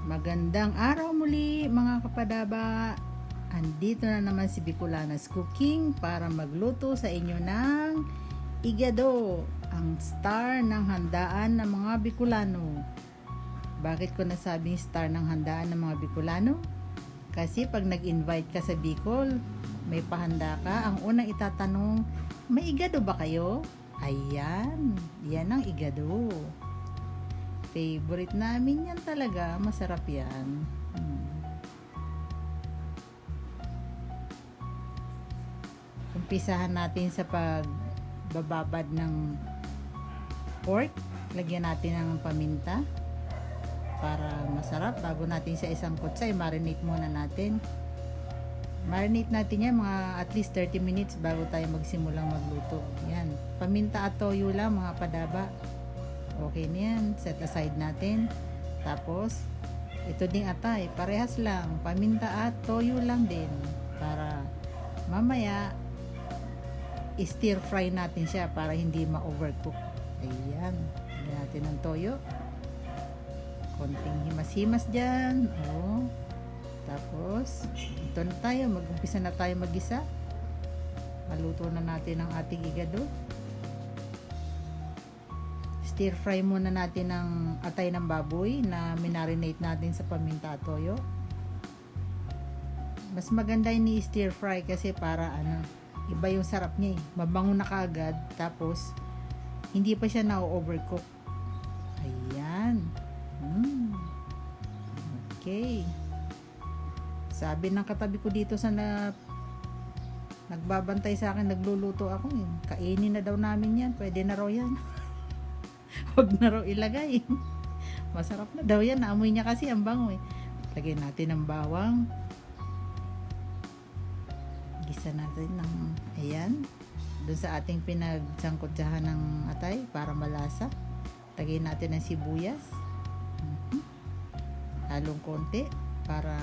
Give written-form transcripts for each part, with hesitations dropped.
Magandang araw muli mga kapadaba. Andito na naman si Bicolanas Cooking para magluto sa inyo ng igado, ang star ng handaan ng mga Bicolano. Bakit ko nasabing star ng handaan ng mga Bicolano? Kasi pag nag-invite ka sa Bicol, may pahanda ka, ang unang itatanong, may igado ba kayo? Ayan, yan ang igado. Favorite namin yan talaga. Masarap yan. Umpisahan natin sa pagbababad ng pork. Lagyan natin ng paminta para masarap. Bago natin sa isang kutsa, marinate muna natin. Marinate natin yan mga at least 30 minutes bago tayo magsimulang magluto. Yan. Paminta at toyo lang mga padaba. Okay na yan. Set aside natin. Tapos, ito ding atay. Parehas lang. Paminta at toyo lang din. Para mamaya, stir fry natin siya para hindi ma-overcook. Ayan. Lagyan natin ng toyo. Konting himas-himas dyan. Oh. Tapos, ito na tayo. Mag-umpisa na tayo mag-isa. Maluto na natin ang ating igado. Stir fry muna natin ng atay ng baboy na minarinate natin sa paminta at toyo. Mas maganda yung stir fry kasi para iba yung sarap niya eh. Mabango na kaagad tapos hindi pa siya na-overcook. Ayan. Okay. Sabi ng katabi ko dito sa nagbabantay sa akin, nagluluto ako eh. Kainin na daw namin yan. Pwede na raw yan. Huwag na raw ilagay. Masarap na daw yan. Naamoy niya kasi ang bango eh. Lagyan natin ng bawang. Gisa natin ng ayan. Doon sa ating pinagsangkotsahan ng atay para malasa. Lagyan natin ng sibuyas. Halong konti para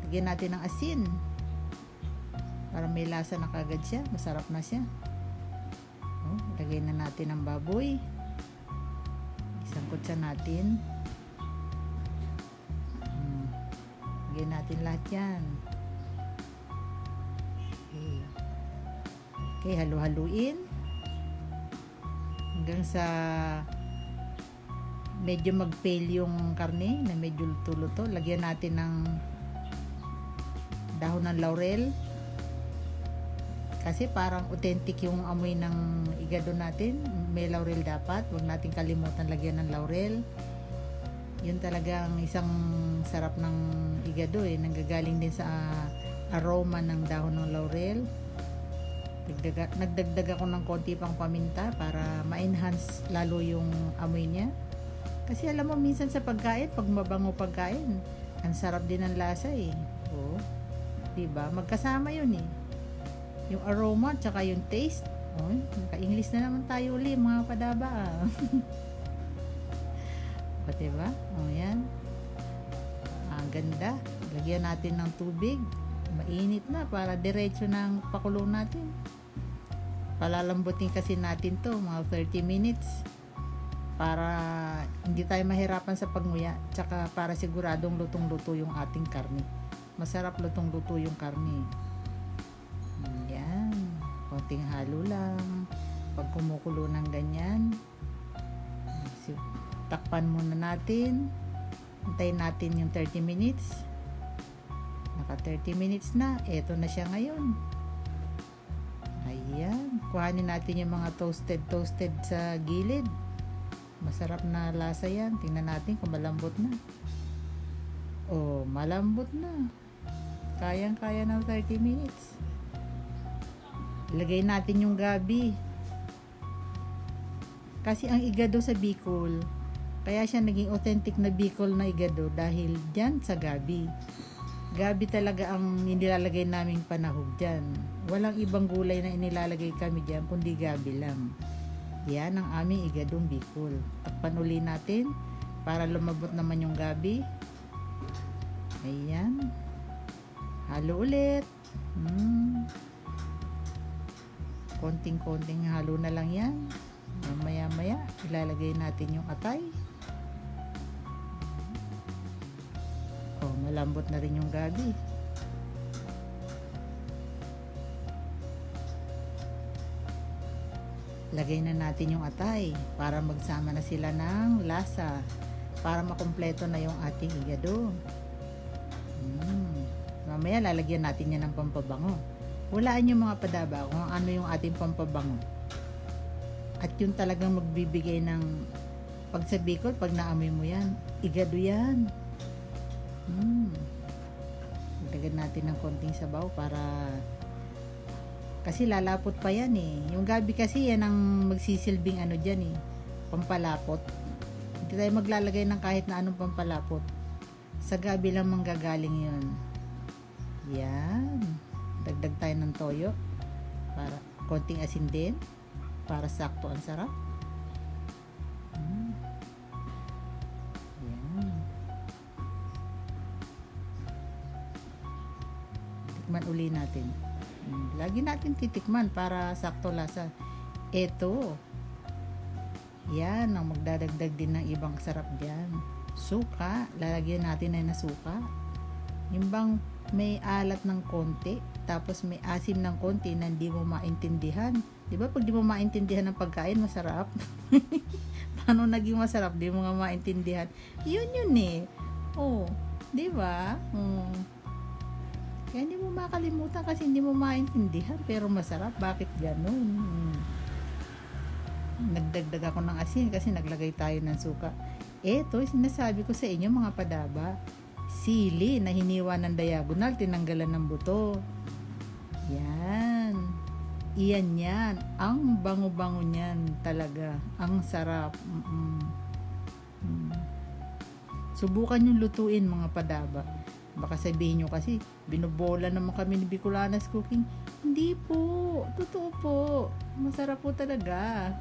lagyan natin ng asin. Para may lasa na kagad siya. Masarap na siya. Lagyan na natin ng baboy. Sangkot siya natin. Lagyan natin lahat yan. Okay, halu-haluin. Hanggang sa medyo mag-pale yung karne na medyo luto-luto. Lagyan natin ng dahon ng laurel. Kasi parang authentic yung amoy ng igado natin. May laurel dapat. Huwag natin kalimutan lagyan ng laurel. Yun talaga ang isang sarap ng igado eh. Nanggagaling din sa aroma ng dahon ng laurel. Nagdagdag ako ng konti pang paminta para ma-enhance lalo yung amoy niya. Kasi alam mo minsan sa pagkain, pag mabango pagkain, ang sarap din ng lasa eh. Oh, diba? Magkasama yun eh. Yung aroma tsaka yung taste. Oh, naka-English na naman tayo uli mga padaba. O, diba? O, yan. Ang ganda. Lagyan natin ng tubig. Mainit na para diretso ng pakulo natin. Palalambutin kasi natin to mga 30 minutes. Para hindi tayo mahirapan sa pagnguya. Tsaka para siguradong lutong-luto yung ating karne. Masarap lutong-luto yung karne. Yan. Konting halo lang. Pag kumukulo ng ganyan, takpan muna natin. Hintayin natin yung 30 minutes. Naka 30 minutes na. Eto na siya ngayon. Ayan. Kuhanin natin yung mga toasted sa gilid. Masarap na lasa yan. Tingnan natin kung malambot na. Oh, malambot na. Kayang-kaya ng 30 minutes. Ilagay natin yung gabi. Kasi ang igado sa Bicol, kaya siya naging authentic na Bicol na igado dahil dyan sa gabi. Gabi talaga ang inilalagay naming panahog dyan. Walang ibang gulay na inilalagay kami dyan, kundi gabi lang. Yan ang aming igadong Bicol. Takpan uli natin para lumabot naman yung gabi. Ayan. Halo ulit. Konting-konting halo na lang yan. Maya-maya, ilalagay natin yung atay. malambot na rin yung gabi. Lagay na natin yung atay para magsama na sila ng lasa, para makumpleto na yung ating igado. Mamaya lalagyan natin yan ng pampabango. Hulaan yung mga padaba kung ano yung ating pampabango. At yun talagang magbibigay ng, pag sa Bicol, pag naamoy mo yan, igado yan. Lagyan natin ng konting sabaw para, kasi lalapot pa yan eh. Yung gabi kasi yan ang magsisilbing ano dyan eh, pampalapot. Hindi tayo maglalagay ng kahit na anong pampalapot. Sa gabi lang manggagaling yun. Yan. Dagdag tayo ng toyo para konting asin din para sakto ang sarap. Yan. Tikman uli natin. Lagi natin titikman para sakto lasa. Eto. Yan ang magdadagdag din ng ibang sarap diyan. Suka, lalagyan natin na suka. Yung bang may alat ng konti, tapos may asim ng konti na hindi mo maintindihan. 'Di ba pag di mo maintindihan ng pagkain, masarap? Paano naging masarap? Di mo nga maintindihan. Yun eh. Oh, 'di ba? Kaya hindi mo makalimutan kasi hindi mo maintindihan, pero masarap. Bakit ganun? Nagdagdag ako ng asin kasi naglagay tayo ng suka. Eto, sinasabi ko sa inyo mga padaba, sili na hiniwa ng diagonal, tinanggalan ng buto. Yan. Iyan yan. Ang bango-bango niyan talaga. Ang sarap. Subukan yung lutuin mga padaba. Baka sabihin nyo kasi, binobola naman kami ni Bicolanas Cooking. Hindi po. Totoo po. Masarap po talaga.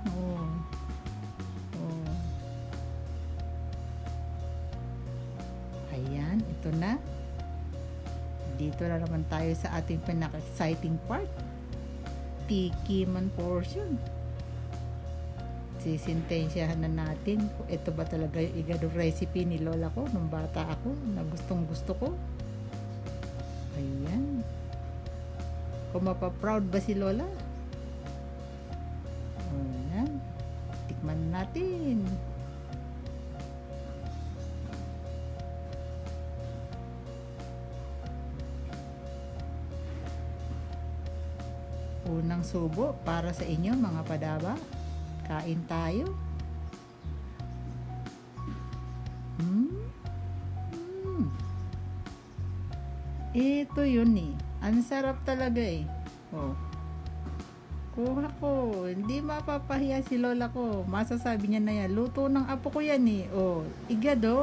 Ayan, ito na. Dito na naman tayo sa ating pinaka-exciting part. Tikiman portion. Sisintensyahan na natin kung ito ba talaga yung igado recipe ni lola ko nung bata ako na gustong gusto ko. Ayan. Kung mapaproud ba si lola? Ayan. Tikman natin. Unang subo para sa inyo mga padaba. Kain tayo. Ito yun eh. Ang sarap talaga eh. Kuha ko. Hindi mapapahiya si lola ko. Masasabi niya na yan. Luto ng apo ko yan eh. Igado.